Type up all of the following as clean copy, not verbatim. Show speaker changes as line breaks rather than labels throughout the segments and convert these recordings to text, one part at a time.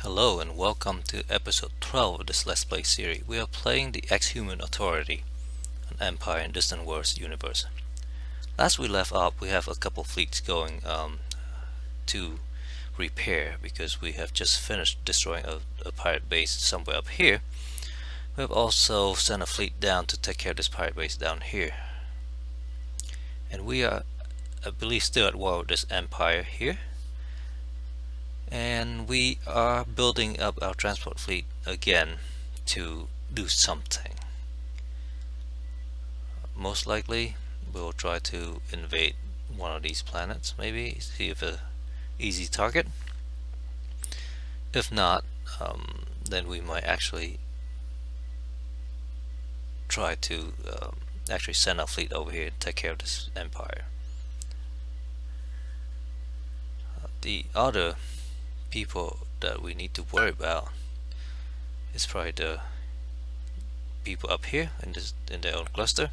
Hello and welcome to episode 12 of this Let's Play series. We are playing the XHuman Authority, an Empire in Distant Worlds universe. Last we left off, we have a couple fleets going to repair because we have just finished destroying a pirate base somewhere up here. We have also sent a fleet down to take care of this pirate base down here. And we are, I believe, still at war with this empire here. And we are building up our transport fleet again to do something. Most likely we'll try to invade one of these planets, maybe see if a easy target. If not, then we might actually try to actually send our fleet over here to take care of this empire. The other people that we need to worry about is probably the people up here in their own cluster,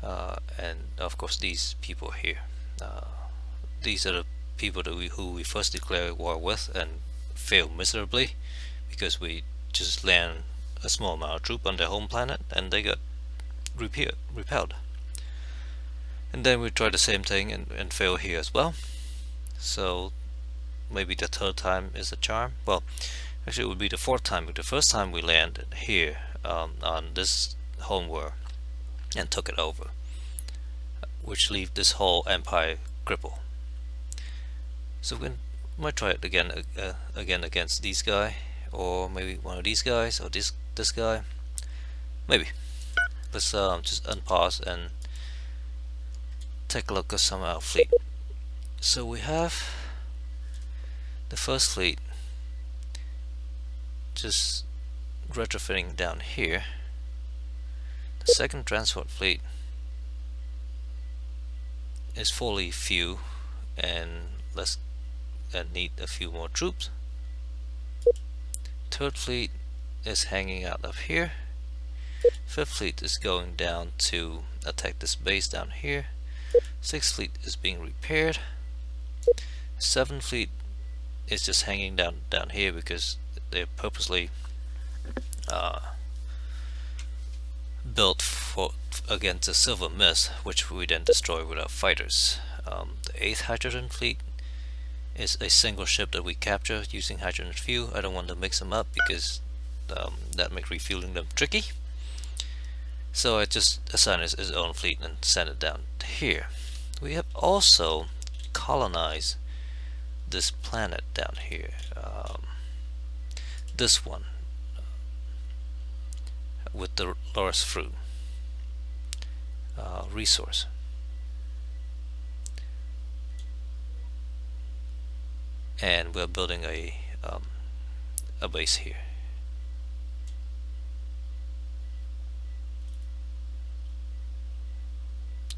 and of course these people here. These are the people that who we first declared war with and failed miserably because we just land a small amount of troops on their home planet and they got repelled. And then we tried the same thing and failed here as well. So maybe the third time is a charm. Well, actually it would be the fourth time, but the first time we landed here on this homeworld and took it over, which leave this whole empire crippled. So we might try it again against these guys, or maybe one of these guys, or this guy. Maybe. Let's just unpause and take a look at some of our fleet. So we have the first fleet just retrofitting down here. The second transport fleet is fully few and need a few more troops. Third fleet is hanging out up here. Fifth fleet is going down to attack this base down here. Sixth fleet is being repaired. Seventh fleet is just hanging down here because they're purposely built against the Silver Mist, which we then destroy with our fighters. The 8th hydrogen fleet is a single ship that we capture using hydrogen fuel. I don't want to mix them up because that makes refueling them tricky. So I just assign his own fleet and send it down here. We have also colonized this planet down here, this one, with the Loris fruit resource. And we're building a base here.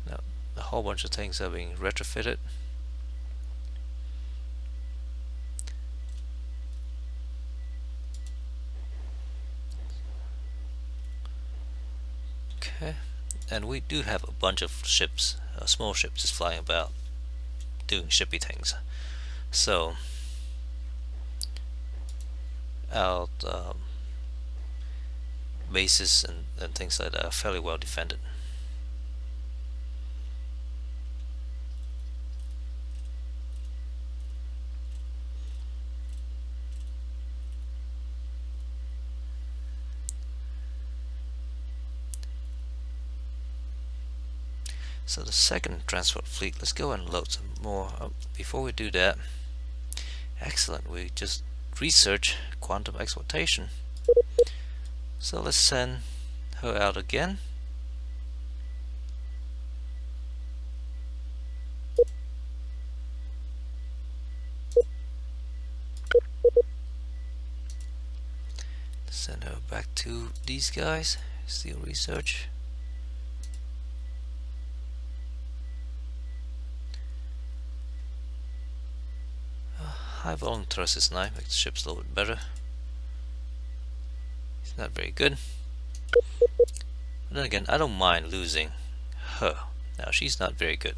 Now a whole bunch of things are being retrofitted. Okay, and we do have a bunch of ships, small ships, just flying about doing shippy things. So our bases and things like that are fairly well defended. So the second transport fleet, let's go and load some more. Before we do that, excellent, we just research quantum exportation. So let's send her out again. Send her back to these guys, still research. High volume thrust is nice, makes the ships a little bit better. It's not very good. But then again, I don't mind losing her. Now she's not very good.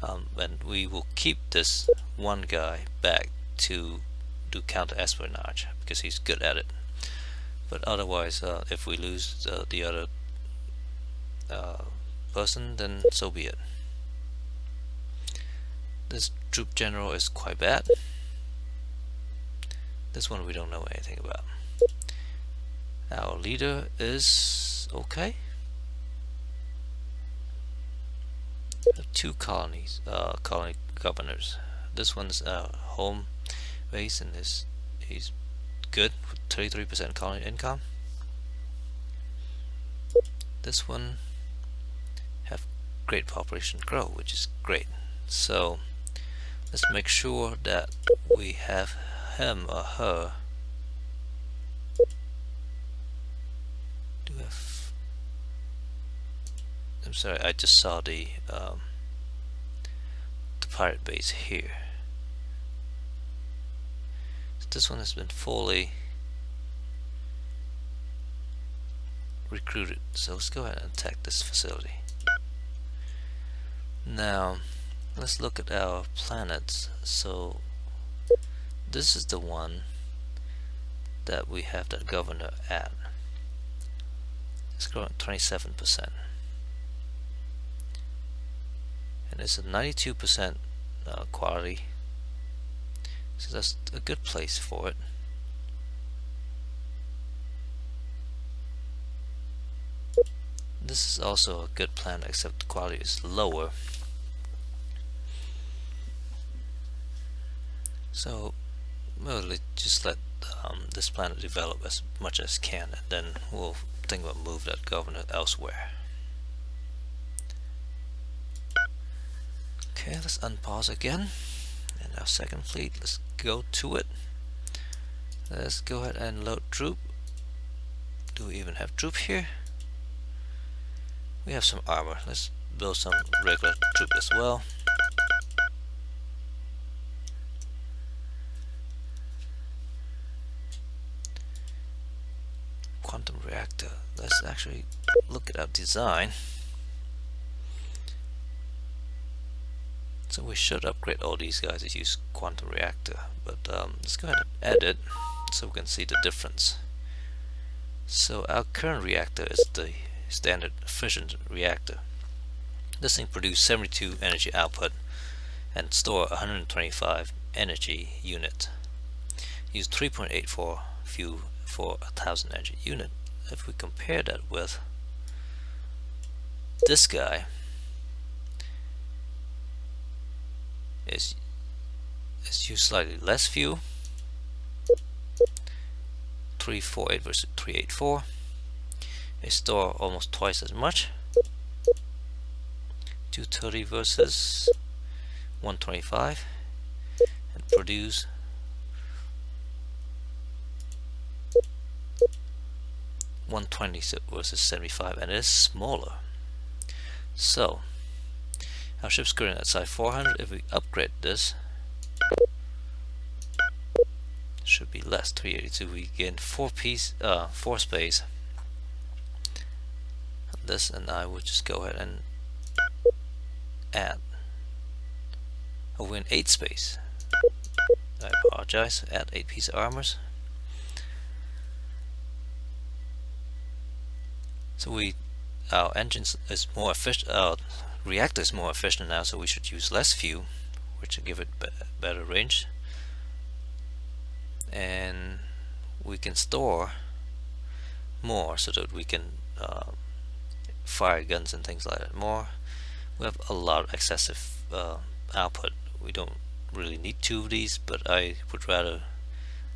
And we will keep this one guy back to do counter espionage because he's good at it. But otherwise, if we lose the other person, then so be it. This troop general is quite bad. This one we don't know anything about. Our leader is okay. Two colonies, colony governors. This one's home base, and he's good with 33% colony income. This one have great population growth, which is great. So let's make sure that we have him or her. I'm sorry, I just saw the pirate base here. So this one has been fully recruited. So let's go ahead and attack this facility. Now let's look at our planets. So this is the one that we have that governor at. It's growing 27%. And it's a 92% quality, so that's a good place for it. This is also a good plan, except the quality is lower. So we'll just let this planet develop as much as can, and then we'll think about move that governor elsewhere. Okay, let's unpause again, and our second fleet, let's go to it. Let's go ahead and load troop. Do we even have troop here? We have some armor. Let's build some regular troop as well. Quantum reactor. Let's actually look at our design. So we should upgrade all these guys to use quantum reactor, but let's go ahead and edit so we can see the difference. So our current reactor is the standard fission reactor. This thing produces 72 energy output and store 125 energy unit. Use 3.84 fuel for 1000 energy unit. If we compare that with this guy, is use slightly less fuel, 348 versus 384. They store almost twice as much, 230 versus 125, and produce 120 versus 75, and it is smaller. So our ship's current at size 400. If we upgrade this, should be less, 382. We gain 4 space. This, and I would just go ahead and add. Oh, we win 8 space. I apologize. Add 8 pieces of armors. So our engines is more efficient. Reactor is more efficient now, so we should use less fuel, which will give it better range, and we can store more so that we can fire guns and things like that more. We have a lot of excessive output. We don't really need 2 of these, but I would rather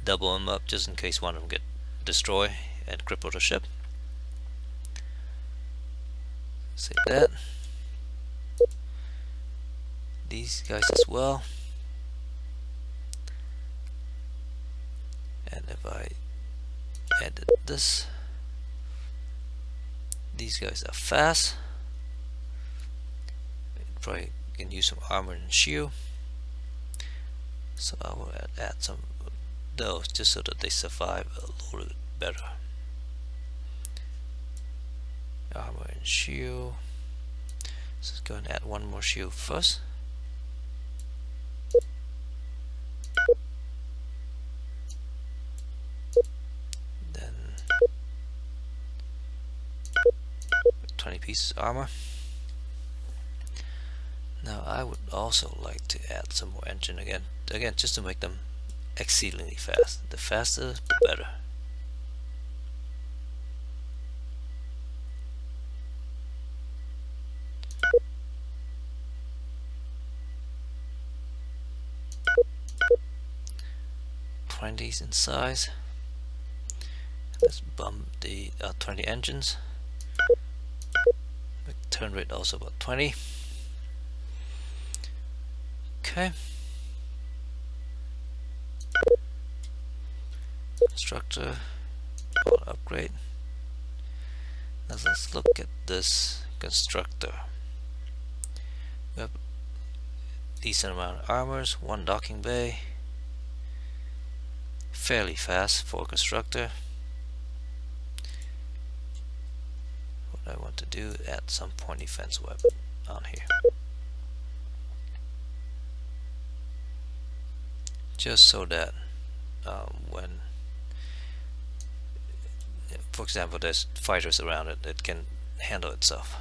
double them up just in case one of them get destroyed and cripple the ship. Save that. These guys as well. And if I edit this, these guys are fast. Probably can use some armor and shield. So I will add some of those just so that they survive a little bit better. Armor and shield. So let's go and add one more shield first. 20 pieces armor. Now I would also like to add some more engine again just to make them exceedingly fast. The faster, the better. These in size. Let's bump the 20 engines. Make turn rate also about 20. Okay. Constructor, upgrade. Now let's look at this constructor. We have decent amount of armors, one docking bay. Fairly fast for a constructor. What I want to do is add some point defense weapon on here, just so that when, for example, there's fighters around it, it can handle itself.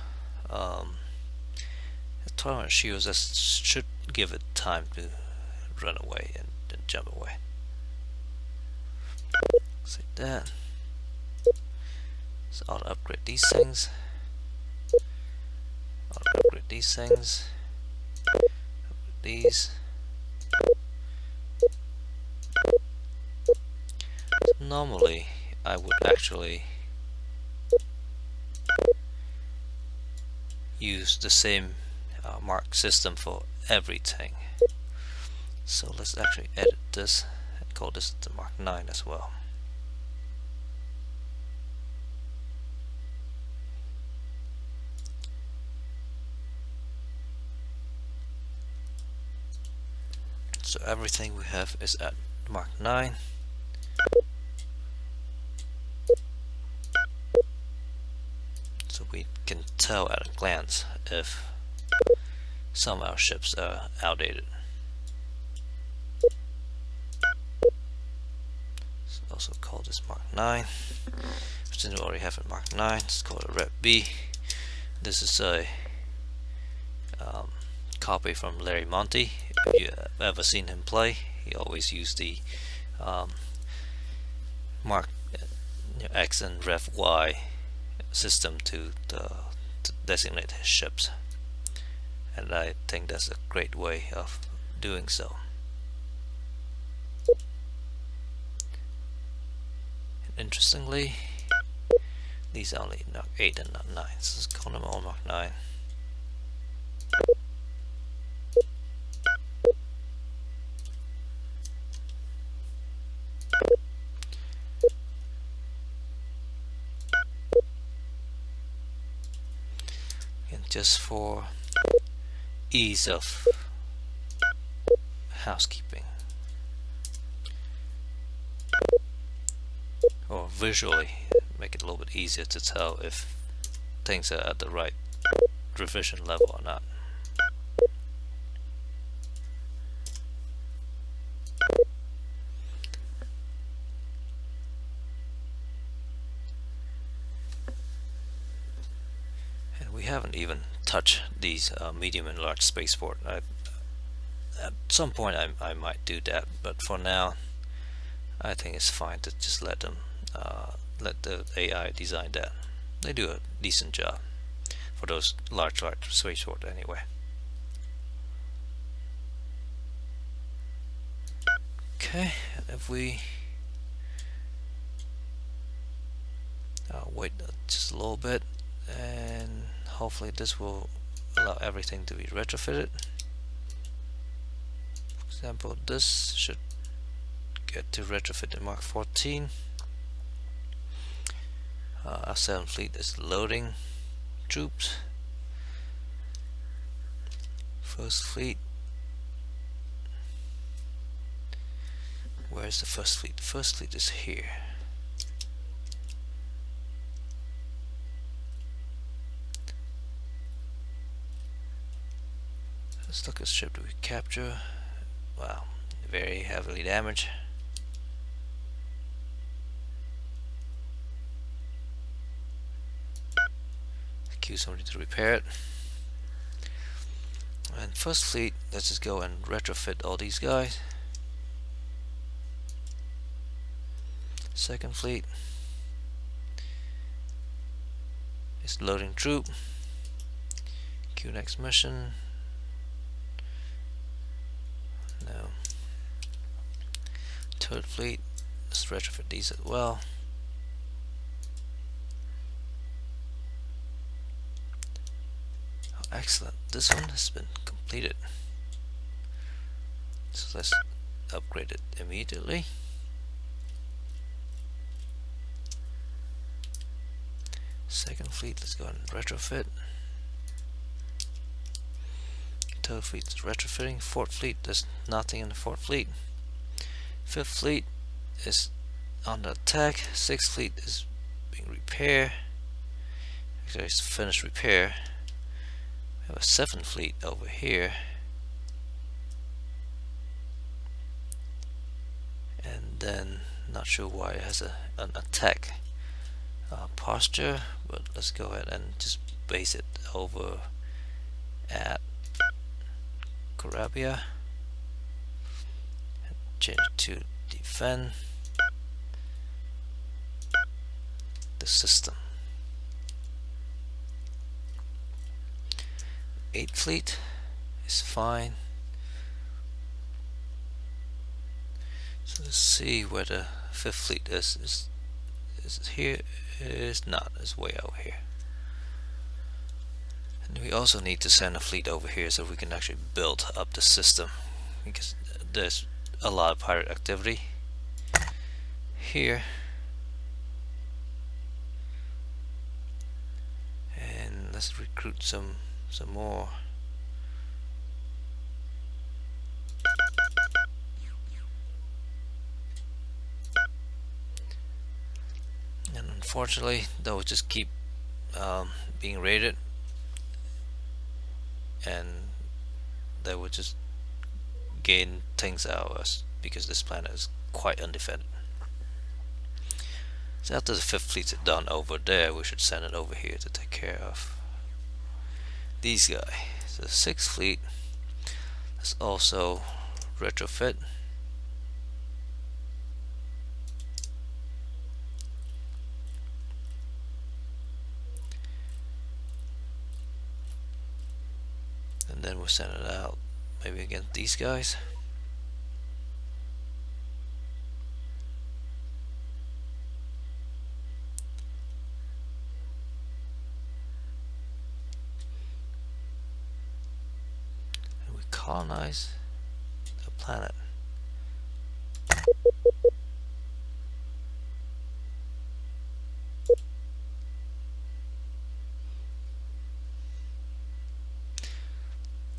Tolerant shields should give it time to run away and jump away. Like that. So I'll upgrade these things. I'll upgrade these things. Upgrade these. So normally I would actually use the same mark system for everything. So let's actually edit this and call this the Mark 9 as well. So everything we have is at Mark 9. So we can tell at a glance if some of our ships are outdated. So also call this Mark 9. Since we already have a Mark 9, let's call it Rep B. This is a copy from Larry Monty. If you have ever seen him play, he always used the Mark X and Ref Y system to designate his ships, and I think that's a great way of doing so. And interestingly, these are only Mark 8 and not 9, so let's call them all Mark 9. Just for ease of housekeeping, or visually make it a little bit easier to tell if things are at the right revision level or not. We haven't even touched these medium and large spaceport. At some point I might do that, but for now I think it's fine to just let them let the AI design that. They do a decent job for those large spaceport anyway. Okay, if we wait just a little bit, and hopefully this will allow everything to be retrofitted. For example, this should get to retrofit in Mark 14. Our 7th fleet is loading troops. First fleet. Where's the first fleet? The first fleet is here. Let's look at ship that we capture. Wow, very heavily damaged. queue somebody to repair it. And first fleet, let's just go and retrofit all these guys. Second fleet is loading troop. Queue next mission. No. Third fleet, let's retrofit these as well. Oh, excellent, this one has been completed. So let's upgrade it immediately. Second fleet, let's go and retrofit. Third fleet is retrofitting. Fourth fleet, there's nothing in the fourth fleet. Fifth fleet is on the attack. Sixth fleet is being repaired. Actually, it's finished repair. We have a seventh fleet over here. And then, not sure why it has an attack posture, but let's go ahead and just base it over at Carabia and change it to defend the system. 8th fleet is fine. So let's see where the 5th fleet is. Is it here? It is not. It's way over here. And we also need to send a fleet over here so we can actually build up the system, because there's a lot of pirate activity here. And let's recruit some more. And unfortunately, they'll just keep being raided, and they will just gain things out of us because this planet is quite undefended. So after the 5th fleet's done over there, we should send it over here to take care of these guys. So the 6th fleet is also retrofit. And then we'll send it out maybe against these guys. And we colonize the planet.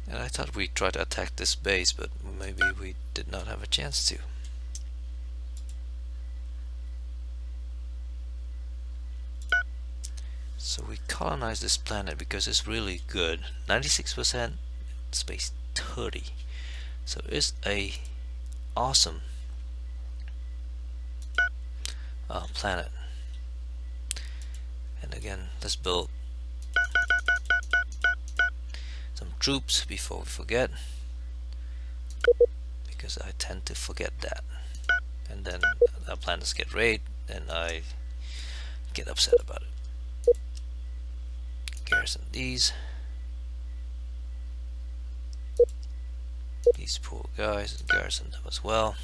And I thought we'd try to attack this base, but maybe we did not have a chance to. So we colonize this planet because it's really good. 96% space 30. So it's a awesome planet. And again, let's build some troops before we forget, because I tend to forget that, and then our planets get raided and I get upset about it. Garrison these poor guys, and garrison them as well.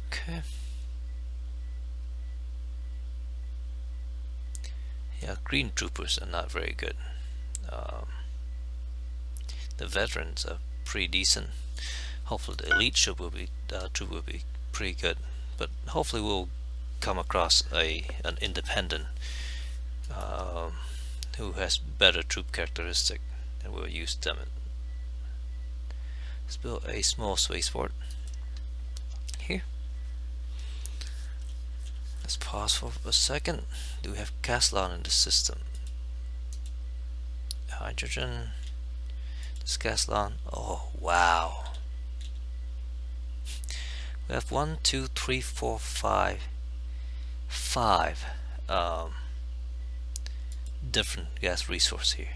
Okay. Yeah, green troopers are not very good. The veterans are pretty decent. Hopefully the elite troop will be pretty good. But hopefully we'll come across an independent who has better troop characteristic, and we'll use them. Let's build a small spaceport here. Let's pause for a second. Do we have Caslon in the system? hydrogen. This gas lawn. Oh wow. We have 1, 2, 3, 4, 5 different gas resource here.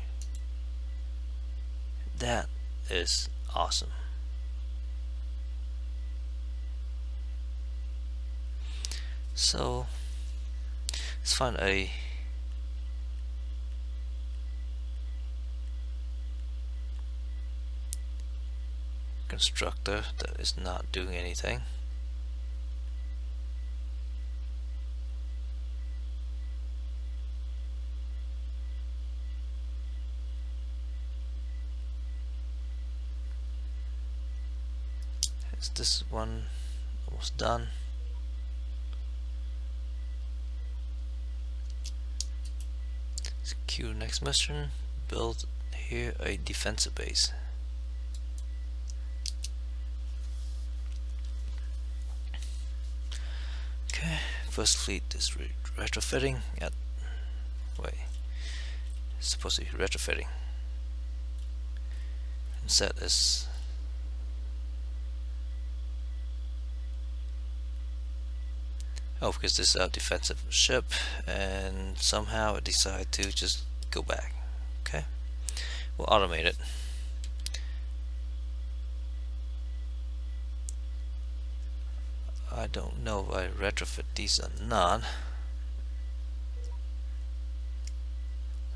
That is awesome. So let's find a constructor that is not doing anything. Is this one almost done? Let's queue next mission. Build here a defensive base. Okay, first fleet is retrofitting at wait, it's supposed to be retrofitting. And set is because this is our defensive ship, and somehow it decided to just go back. Okay, we'll automate it. I don't know if I retrofit these or not.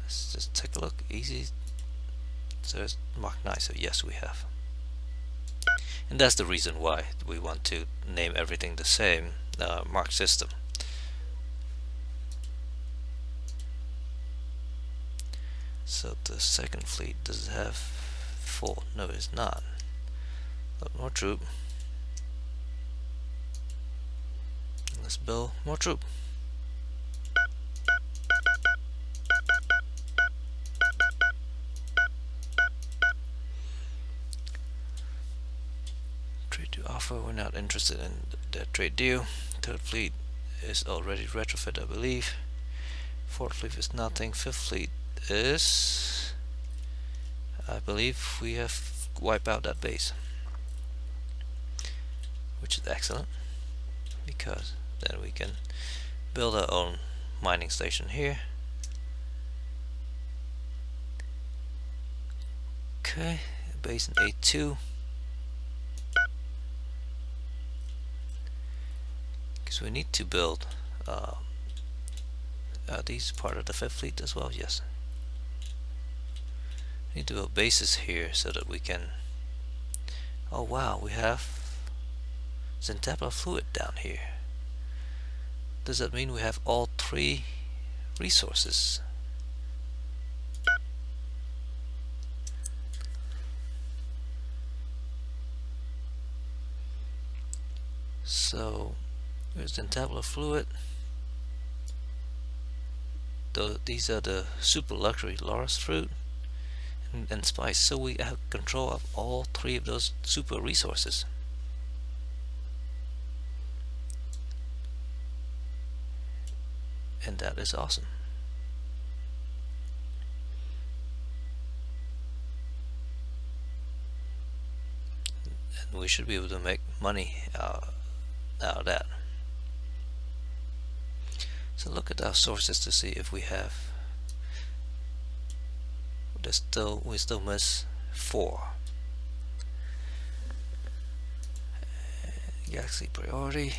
Let's just take a look. Easy. So it's Mark 9. So yes, we have. And that's the reason why we want to name everything the same. Mark system. So the second fleet does it have 4? No, it's not. More troop. Let's build more troop. Trade to offer. We're not interested in that trade deal. Third fleet is already retrofit, I believe. Fourth fleet is nothing. Fifth fleet is, I believe we have wiped out that base, which is excellent, because then we can build our own mining station here. Okay, base in A2. Because we need to build these part of the fifth fleet as well. Yes, we need to build bases here so that we can. Oh wow, we have Zentapla fluid down here. Does that mean we have all 3 resources? So here's Zentapla fluid. These are the super luxury Laurus fruit and spice. So we have control of all 3 of those super resources. And that is awesome. And we should be able to make money out of that. So look at our sources to see if we have. We still miss 4. Galaxy priority,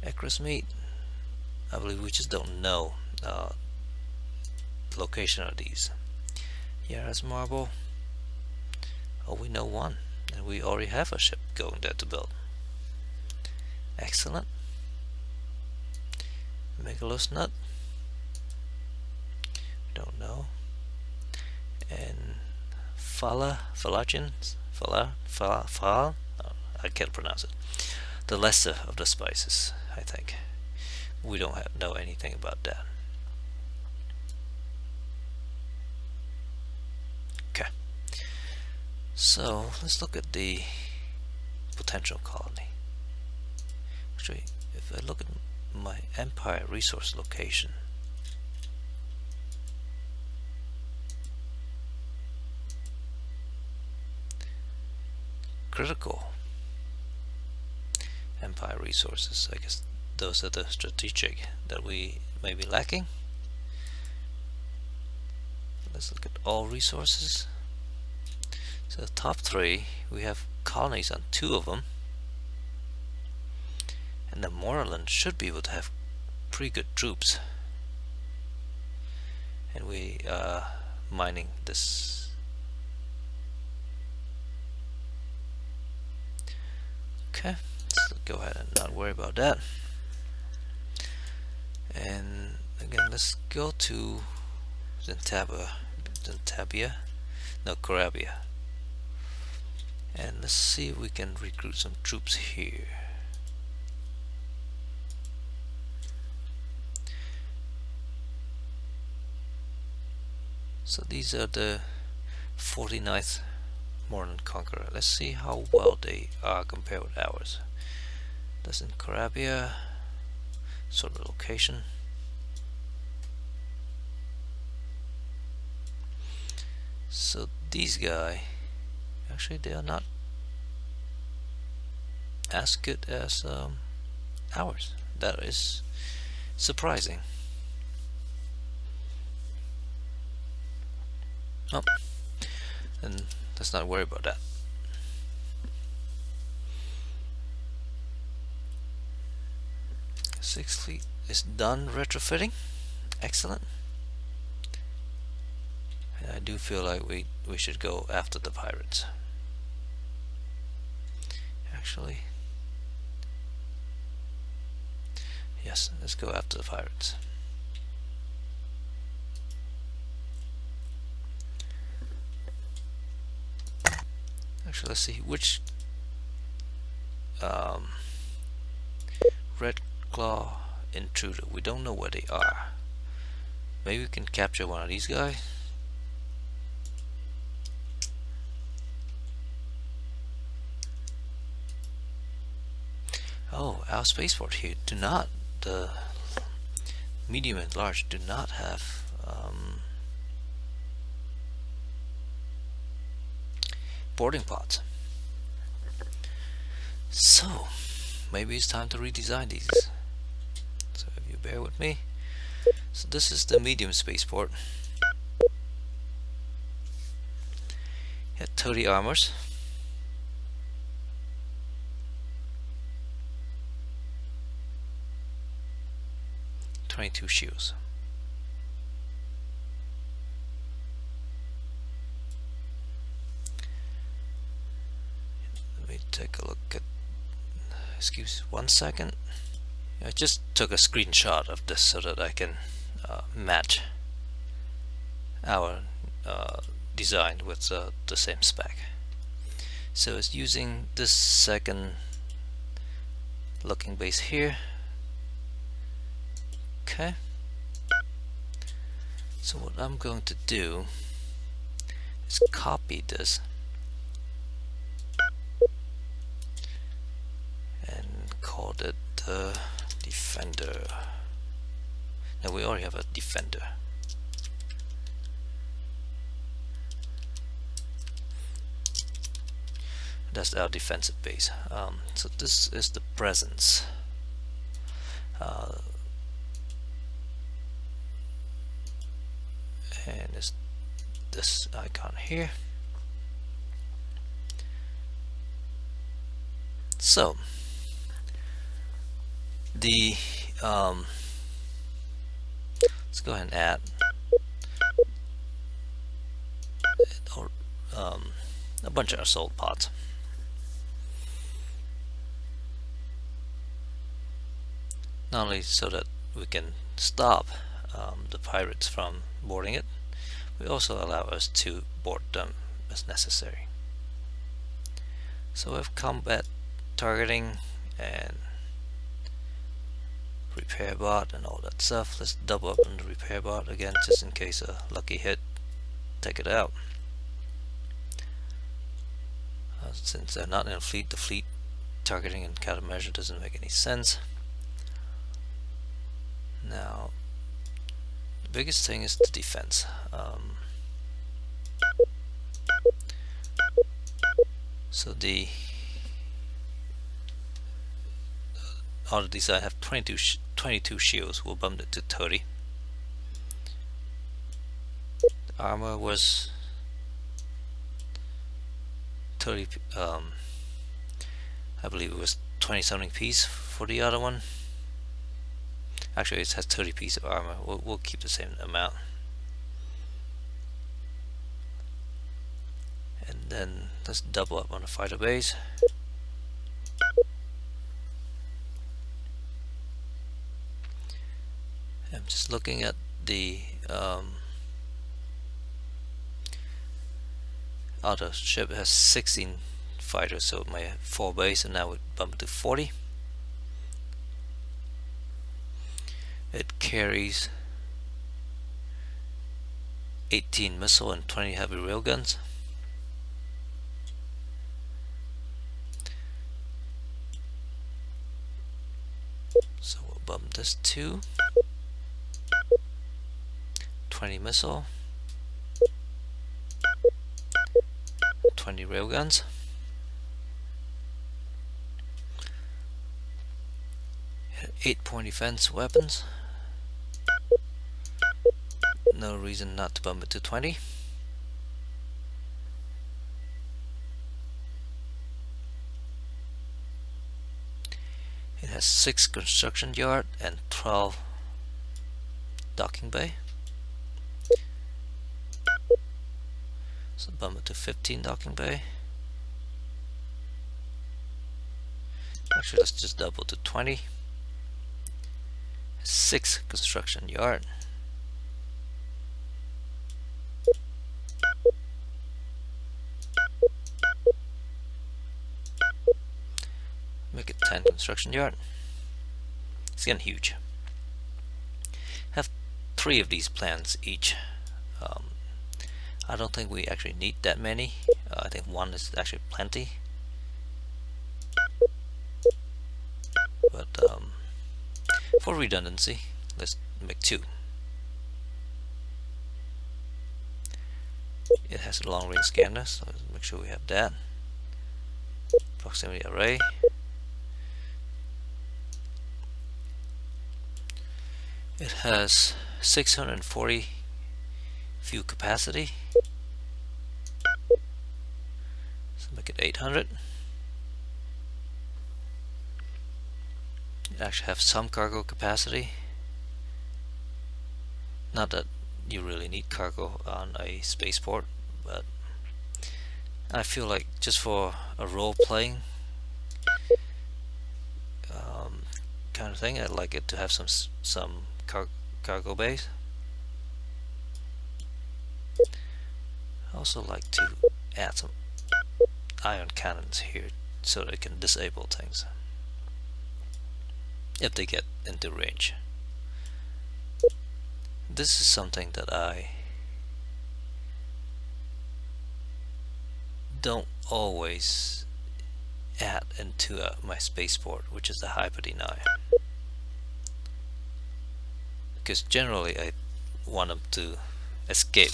Ecrus meat. I believe we just don't know the location of these. Yaras marble. Oh, we know 1, and we already have a ship going there to build. Excellent. Megalos nut. Don't know. And Falachians. I can't pronounce it. The lesser of the spices, I think. We don't know anything about that. Okay. So let's look at the potential colony. Actually, if I look at my empire resource location, critical empire resources. I guess those are the strategic that we may be lacking. Let's look at all resources. So the top 3, we have colonies on 2 of them, and the Moreland should be able to have pretty good troops. And we are mining this. Okay, let's go ahead and not worry about that. And again, let's go to Carabia, and let's see if we can recruit some troops here. So these are the 49th Moreland Conqueror. Let's see how well they are compared with ours. That's in Carabia, sort of location. So these guys, actually they are not as good as ours. That is surprising. Oh, and let's not worry about that. Sixth Fleet is done retrofitting. Excellent. And I do feel like we should go after the pirates. Actually, yes, let's go after the pirates. Actually, let's see which Red Claw intruder. We don't know where they are. Maybe we can capture one of these guys. Oh, our spaceport here do not, the medium and large do not have boarding pods. So maybe it's time to redesign these. So if you bear with me. So this is the medium spaceport. Had 30 armors. Shields. Let me take a look at, excuse 1 second. I just took a screenshot of this so that I can match our design with the same spec. So it's using this second looking base here. Okay, so what I'm going to do is copy this and call it Defender. Now we already have a Defender. That's our defensive base. So this is the presence. And it's this icon here. So the let's go ahead and add a bunch of assault pods. Not only so that we can stop the pirates from boarding it, we also allow us to board them as necessary. So we have combat targeting and repair bot and all that stuff. Let's double up on the repair bot again, just in case a lucky hit, take it out. Since they're not in a fleet, the fleet targeting and countermeasure doesn't make any sense. Now the biggest thing is the defense. So the other design have 22 shields. We'll bump it to 30. The armor was 30. I believe it was 20 something piece for the other one. Actually, it has 30 pieces of armor. We'll keep the same amount. And then let's double up on the fighter base. I'm just looking at the other ship. Has 16 fighters, so my 4 base, and now we bump it to 40. It carries 18 missile and 20 heavy railguns. So we'll bump this to 20 missile, 20 railguns. Hit 8-point defense weapons. No reason not to bump it to 20. It has 6 construction yard and 12 docking bay. So bump it to 15 docking bay. Actually, let's just double to 20. 6 construction yard. Make it 10 construction yard. It's getting huge. Have 3 of these plans each. I don't think we actually need that many. I think 1 is actually plenty. But for redundancy, let's make 2. It has a long range scanner, so let's make sure we have that. Proximity array. It has 640 fuel capacity. So make it 800. It actually has some cargo capacity. Not that you really need cargo on a spaceport, but I feel like just for a role-playing kind of thing, I'd like it to have some cargo base. I also like to add some ion cannons here so they can disable things if they get into range. This is something that I don't always add into my spaceport, which is the hyper deny, because generally I want them to escape,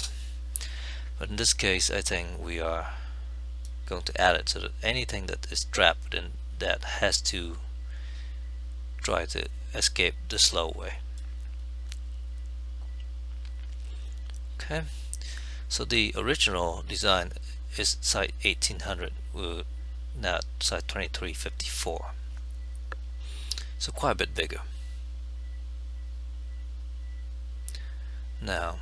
but in this case I think we are going to add it so that anything that is trapped within that has to try to escape the slow way. Okay, so the original design is site 1800, we're now at site 2354, so quite a bit bigger. Now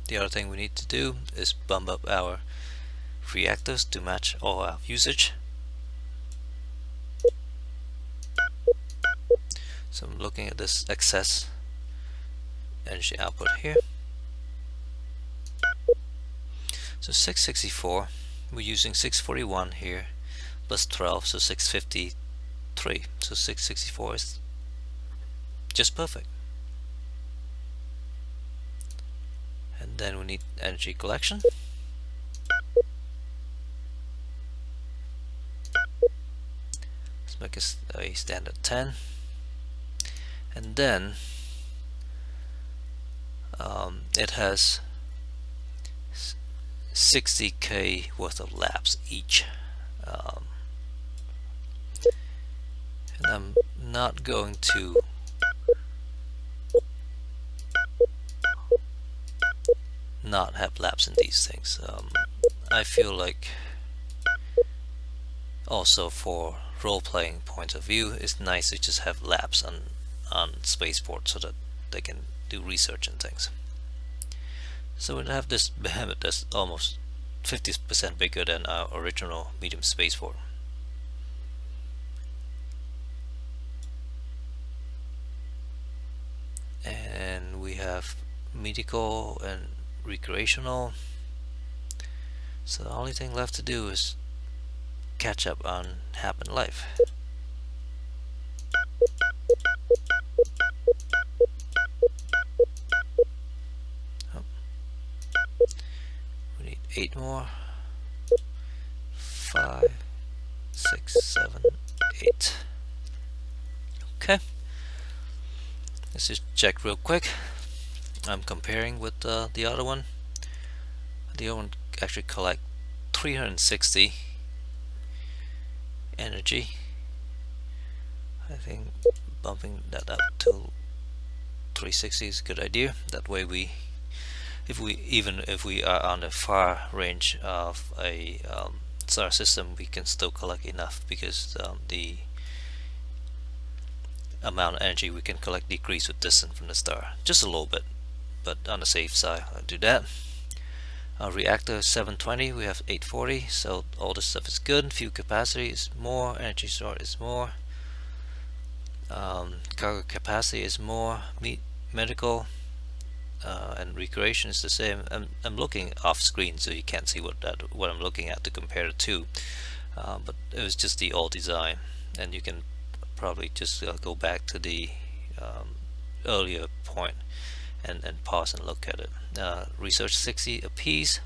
the other thing we need to do is bump up our reactors to match all our usage. So I'm looking at this excess energy output here. So 664, we're using 641 here plus 12, so 653. So 664 is just perfect. And then we need energy collection. Let's make a standard 10. And then it has 60k worth of laps each. And I'm not going to not have laps in these things. I feel like also for role-playing point of view, it's nice to just have labs on spaceport so that they can do research and things. So we have this behemoth that's almost 50% bigger than our original medium spaceport. And we have medical and recreational. So the only thing left to do is catch up on Happen Life. Oh. We need 8 more. 5, 6, 7, 8. Okay. Let's just check real quick. I'm comparing with the other one. The other one actually collect 360 energy. I think bumping that up to 360 is a good idea. That way if we are on the far range of a star system, we can still collect enough, because the amount of energy we can collect decrease with distance from the star just a little bit, but on the safe side I'll do that. Reactor 720, we have 840, so all this stuff is good. Fuel capacity is more, energy storage is more, cargo capacity is more, medical and recreation is the same. I'm looking off screen so you can't see what I'm looking at to compare the two, but it was just the old design, and you can probably just go back to the earlier point and pause and look at it. Research 60 apiece,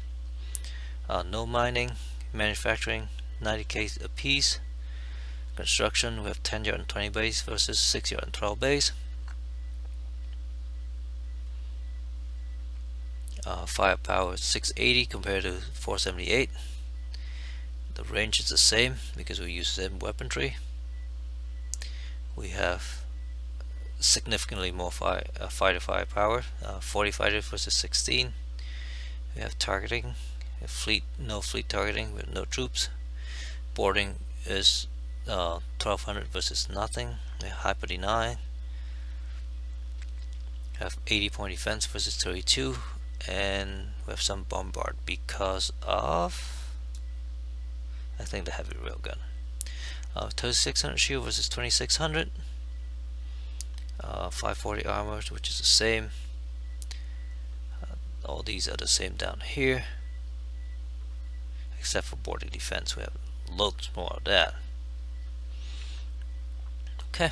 no mining, manufacturing 90k apiece, construction we have 10 yard and 20 bays versus 6 yard and 12 bays. Firepower 680 compared to 478. The range is the same because we use the same weaponry. We have significantly more fighter firepower, 40 fighters versus 16. We have targeting, no fleet targeting with no troops. Boarding is 1200 versus nothing. We have hyper deny. We have 80 point defense versus 32, and we have some bombard because of, I think, the heavy railgun. 3600 shield versus 2600. 540 armor, which is the same. All these are the same down here, except for boarding defense. We have loads more of that. Okay,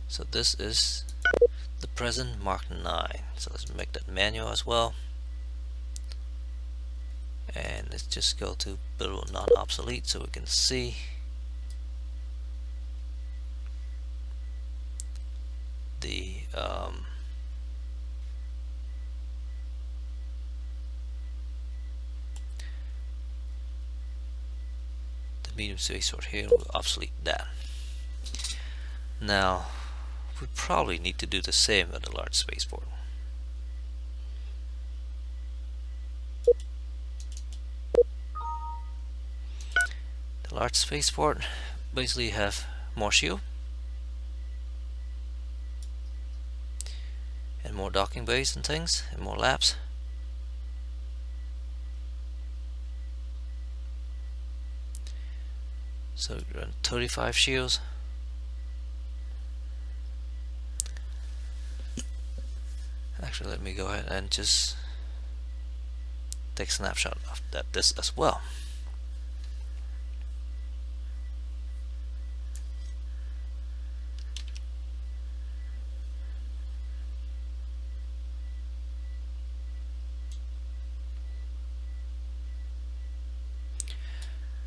so this is the present Mark 9. So let's make that manual as well, and let's just go to build non-obsolete so we can see. The medium spaceport here will obsolete that. Now we probably need to do the same at the large spaceport. The large spaceport basically have more shield and more docking bays and things, and more laps. So we run 35 shields. Actually, let me go ahead and just take a snapshot of this as well.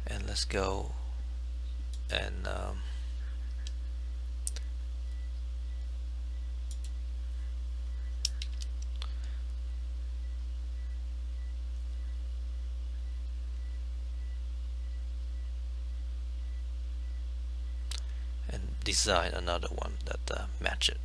And let's go and design another one that match it.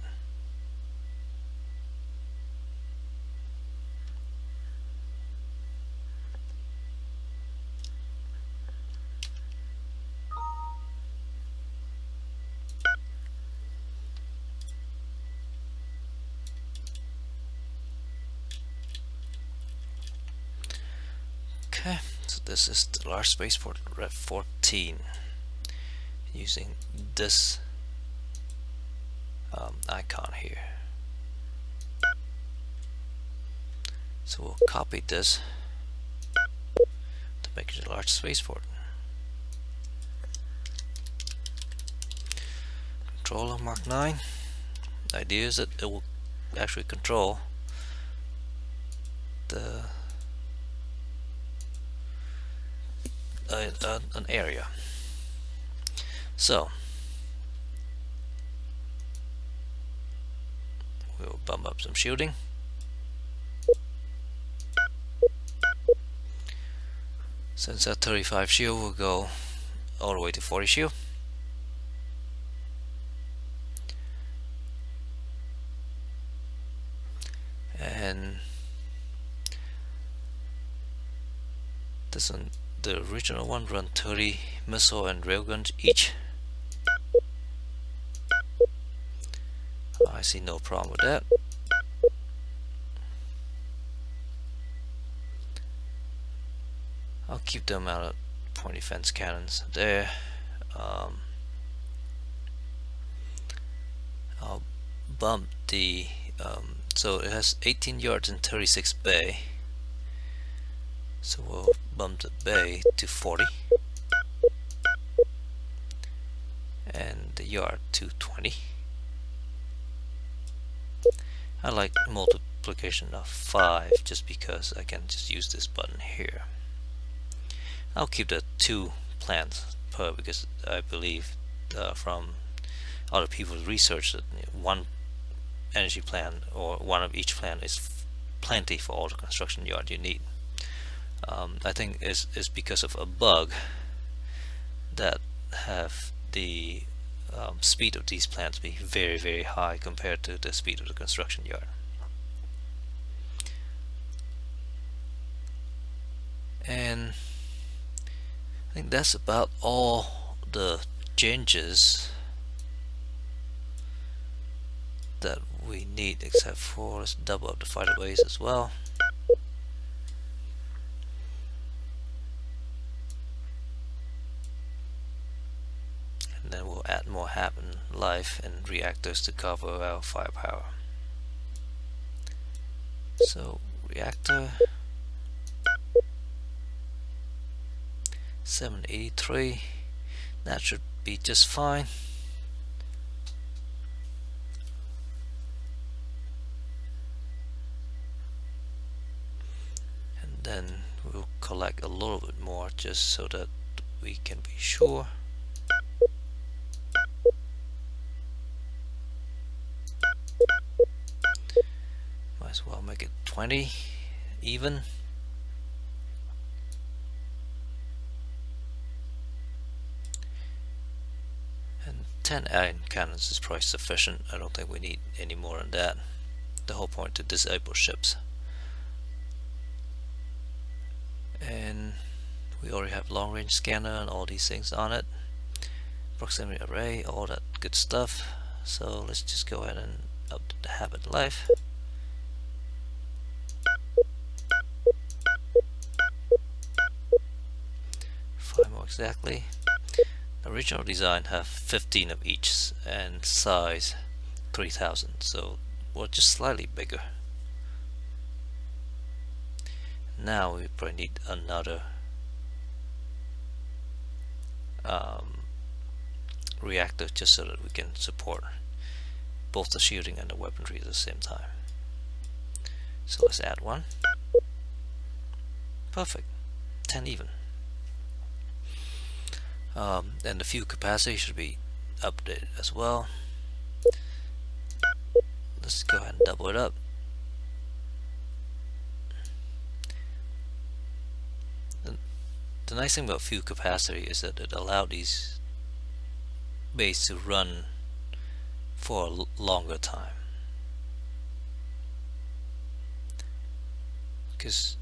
Okay, so this is the large spaceport Rev 14 using this icon here. So we'll copy this to make it a large spaceport. Controller Mark 9. The idea is that it will actually control the an area. So we'll bump up some shielding. Since at 35 shield, we'll go all the way to 40 shield. And this one, the original one, run 30 missile and railguns each. I see no problem with that. I'll keep the amount of point defense cannons there. I'll bump the so it has 18 yards and 36 bay, so we'll bump the bay to 40 and the yard to 20. I like multiplication of 5 just because I can just use this button here. I'll keep the 2 plants per, because I believe from other people's research that one energy plant or one of each plant is plenty for all the construction yard you need. I think is because of a bug that have the speed of these plants be very, very high compared to the speed of the construction yard. And I think that's about all the changes that we need, except for let's double up the fighter base as well. And then we'll add more happen life and reactors to cover our firepower. So reactor 783, that should be just fine. And then we'll collect a little bit more just so that we can be sure. Might as well make it 20 even. And 10 iron cannons is probably sufficient. I don't think we need any more than that. The whole point to disable ships. And we already have long range scanner and all these things on it. Proximity array, all that good stuff. So let's just go ahead and update the habit life. Five more exactly. The original design have 15 of each and size 3000, so we're just slightly bigger. Now we probably need another reactor just so that we can support both the shielding and the weaponry at the same time. So let's add one. Perfect. 10 even. And the fuel capacity should be updated as well. Let's go ahead and double it up. The nice thing about fuel capacity is that it allows these bases to run for a longer time, because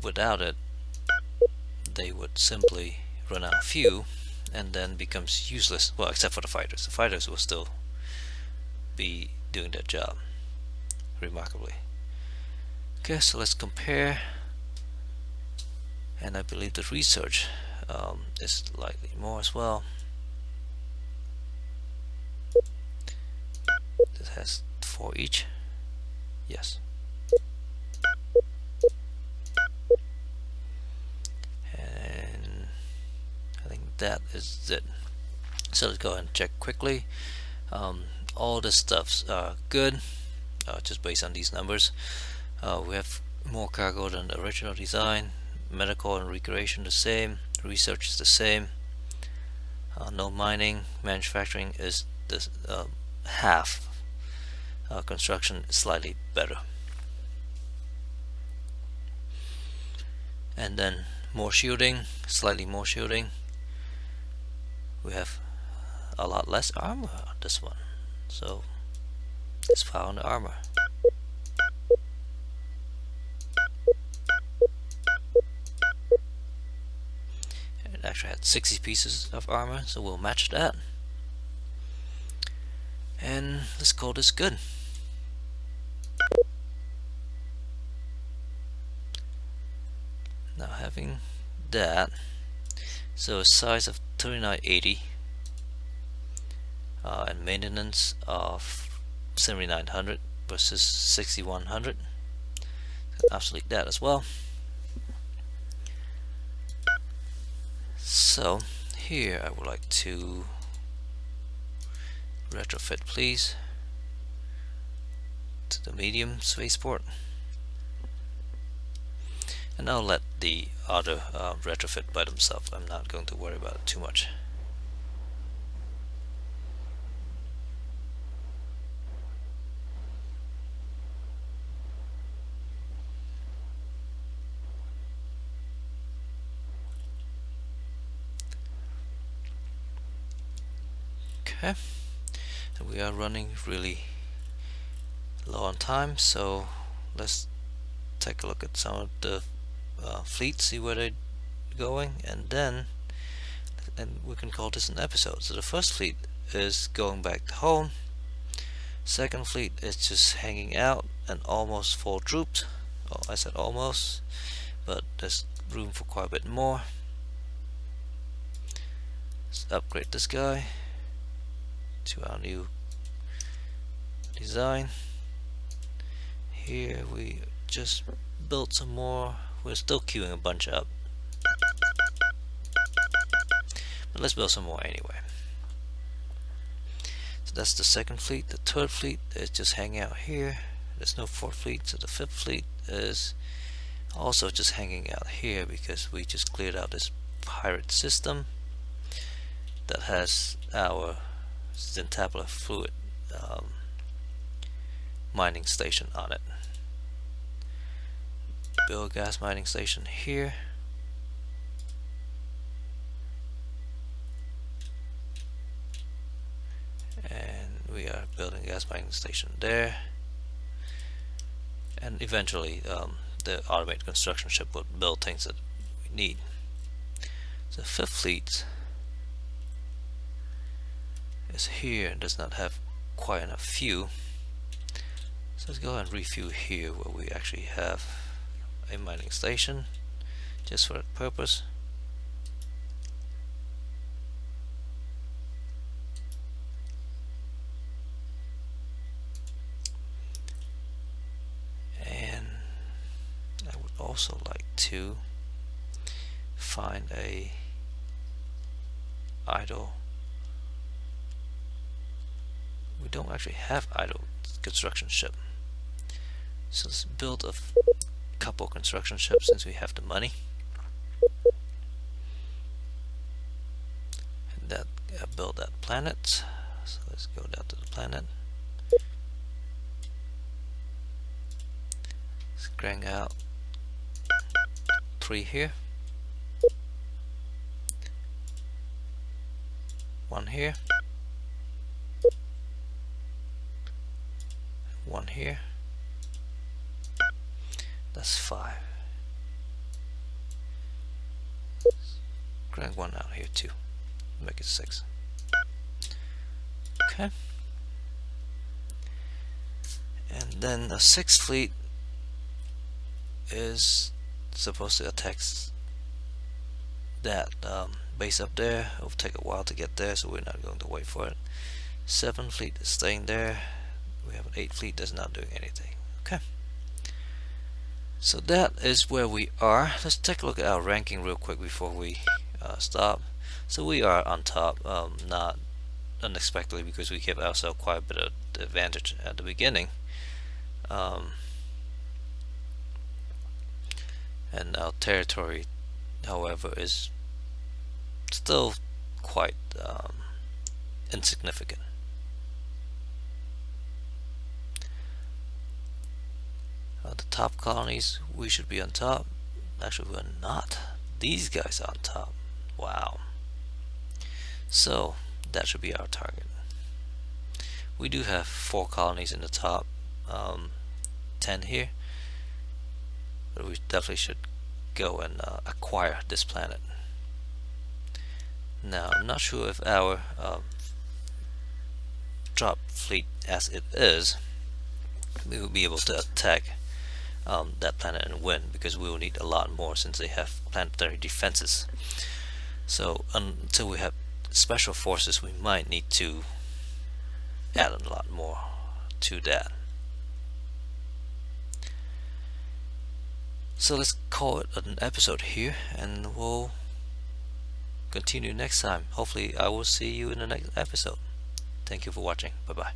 without it they would simply run out of fuel and then becomes useless. Well, except for the fighters. The fighters will still be doing their job remarkably. Okay, so let's compare, and I believe the research is slightly more as well. This has 4 each. Yes. And I think that is it. So let's go ahead and check quickly. All the stuff's good, just based on these numbers. We have more cargo than the original design. Medical and recreation the same. Research is the same. No mining. Manufacturing is this half. Construction is slightly better. And then more shielding, slightly more shielding. We have a lot less armor on this one. So let's fire on the armor. It actually had 60 pieces of armor, so we'll match that. And let's call this good. Now having that, so a size of 3980 and maintenance of 7900 versus 6100. Obsolete that as well. So here I would like to retrofit, please, to the medium spaceport, and I'll let the other retrofit by themselves. I'm not going to worry about it too much. Okay, and we are running really low on time, so let's take a look at some of the fleet, see where they're going, and we can call this an episode. So the first fleet is going back home. Second fleet is just hanging out and almost full troops. Oh, I said almost, but there's room for quite a bit more. Let's upgrade this guy to our new design. Here we just built some more. We're still queuing a bunch up, but let's build some more anyway. So that's the second fleet. The third fleet is just hanging out here. There's no fourth fleet, so the fifth fleet is also just hanging out here because we just cleared out this pirate system that has our Zentabula fluid mining station on it. Build gas mining station here. And we are building a gas mining station there. And eventually the automated construction ship will build things that we need. So the fifth fleet is here and does not have quite enough fuel. So let's go ahead and refuel here where we actually have a mining station just for that purpose. And I would also like to find a idle. We don't actually have idle construction ship, so let's build a couple construction ships since we have the money. And that build that planet. So let's go down to the planet. Let's crank out 3 here, 1 here, one here. That's 5. Crank one out here too. Make it 6. Okay. And then the 6th fleet is supposed to attack that base up there. It will take a while to get there, so we're not going to wait for it. 7th fleet is staying there. We have an 8th fleet that's not doing anything. Okay. So that is where we are. Let's take a look at our ranking real quick before we stop. So we are on top, not unexpectedly, because we gave ourselves quite a bit of advantage at the beginning. And our territory, however, is still quite insignificant. The top colonies, we should be on top. Actually, we're not. These guys are on top. Wow. So that should be our target. We do have 4 colonies in the top, 10 here, but we definitely should go and acquire this planet. Now, I'm not sure if our drop fleet as it is, we will be able to attack that planet and win, because we will need a lot more since they have planetary defenses. So until we have special forces, we might need to add a lot more to that. So let's call it an episode here, and we'll continue next time. Hopefully I will see you in the next episode. Thank you for watching. Bye bye.